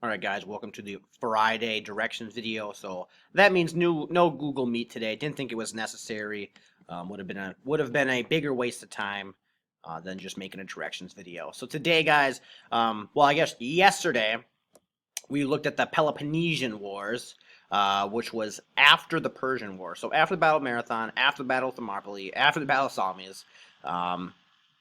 Alright guys, welcome to the Friday directions video. So that means no Google Meet today. Didn't think it was necessary. Would have been a bigger waste of time than just making a directions video. So today guys, well I guess yesterday we looked at the Peloponnesian Wars, which was after the Persian War. So after the Battle of Marathon, after the Battle of Thermopylae, after the Battle of Salamis,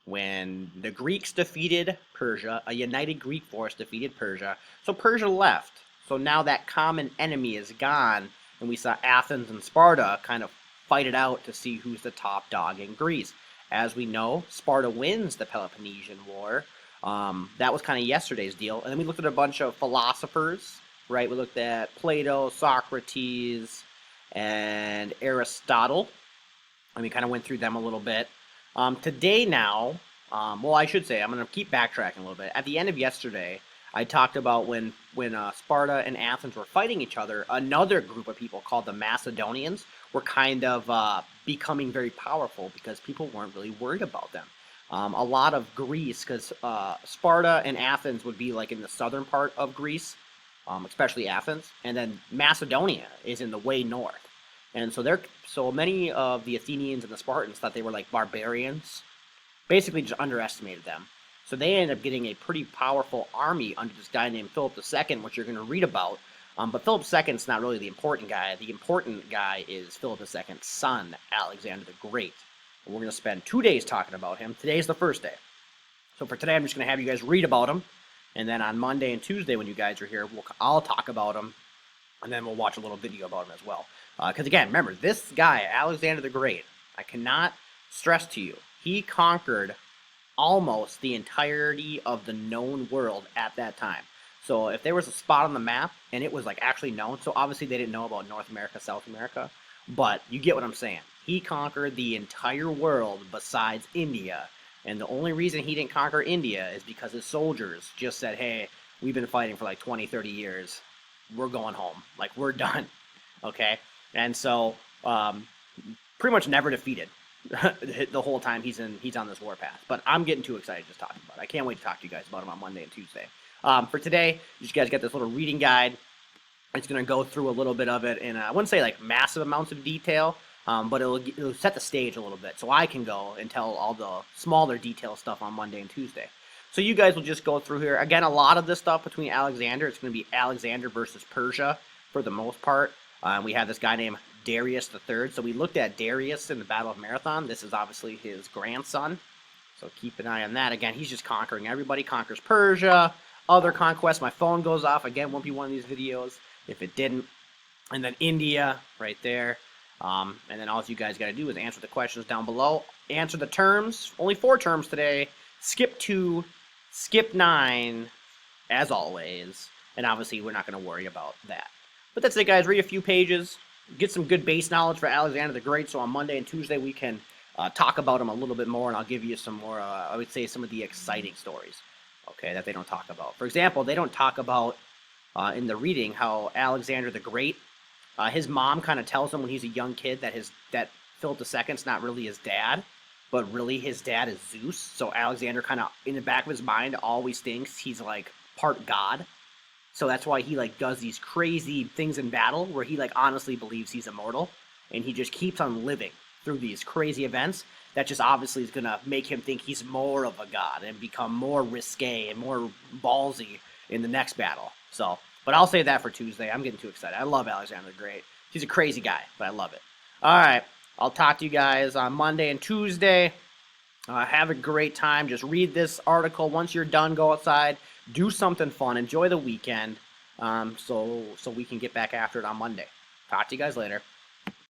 when the Greeks defeated Persia, a united Greek force defeated Persia. So Persia left. So now that common enemy is gone, and we saw Athens and Sparta kind of fight it out to see who's the top dog in Greece. As we know, Sparta wins the Peloponnesian War. That was kind of yesterday's deal. And then we looked at a bunch of philosophers, right? We looked at Plato, Socrates, and Aristotle. And we kind of went through them a little bit. Today now, well, I should say, I'm going to keep backtracking a little bit. At the end of yesterday, I talked about when Sparta and Athens were fighting each other, another group of people called the Macedonians were kind of becoming very powerful because people weren't really worried about them. A lot of Greece, because Sparta and Athens would be like in the southern part of Greece, especially Athens, and then Macedonia is in the way north. And so many of the Athenians and the Spartans thought they were like barbarians, basically just underestimated them. So they ended up getting a pretty powerful army under this guy named Philip II, which you're going to read about. But Philip II is not really the important guy. The important guy is Philip II's son, Alexander the Great. And we're going to spend 2 days talking about him. Today's the first day. So for today, I'm just going to have you guys read about him. And then on Monday and Tuesday, when you guys are here, I'll talk about him. And then we'll watch a little video about him as well. Because again, remember, this guy, Alexander the Great, I cannot stress to you, he conquered almost the entirety of the known world at that time. So if there was a spot on the map, and it was like actually known, so obviously they didn't know about North America, South America, but you get what I'm saying. He conquered the entire world besides India. And the only reason he didn't conquer India is because his soldiers just said, hey, we've been fighting for like 20, 30 years. We're going home. Like, we're done. Okay? And so, pretty much never defeated the whole time he's on this warpath. But I'm getting too excited just talking about it. I can't wait to talk to you guys about him on Monday and Tuesday. For today, you guys get this little reading guide. It's going to go through a little bit of it, and I wouldn't say like massive amounts of detail, but it'll set the stage a little bit, so I can go and tell all the smaller detail stuff on Monday and Tuesday. So you guys will just go through here. Again, a lot of this stuff between Alexander, it's going to be Alexander versus Persia for the most part. We have this guy named Darius III. So we looked at Darius in the Battle of Marathon. This is obviously his grandson. So keep an eye on that. Again, he's just conquering everybody. Conquers Persia, other conquests. My phone goes off. Again, won't be one of these videos if it didn't. And then India right there. And then all you guys got to do is answer the questions down below. Answer the terms. Only 4 terms today. Skip 2. Skip 9, as always. And obviously, we're not going to worry about that. But that's it, guys. Read a few pages. Get some good base knowledge for Alexander the Great. So on Monday and Tuesday, we can talk about him a little bit more. And I'll give you some more, I would say, some of the exciting stories, okay, that they don't talk about. For example, they don't talk about, in the reading, how Alexander the Great, his mom kind of tells him when he's a young kid that Philip II's not really his dad, but really his dad is Zeus. So Alexander kind of, in the back of his mind, always thinks he's like part god. So that's why he like does these crazy things in battle where he like honestly believes he's immortal, and he just keeps on living through these crazy events that just obviously is going to make him think he's more of a god and become more risque and more ballsy in the next battle. So, but I'll save that for Tuesday. I'm getting too excited. I love Alexander the Great. He's a crazy guy, but I love it. All right. I'll talk to you guys on Monday and Tuesday. Have a great time. Just read this article. Once you're done, go outside. Do something fun. Enjoy the weekend so we can get back after it on Monday. Talk to you guys later.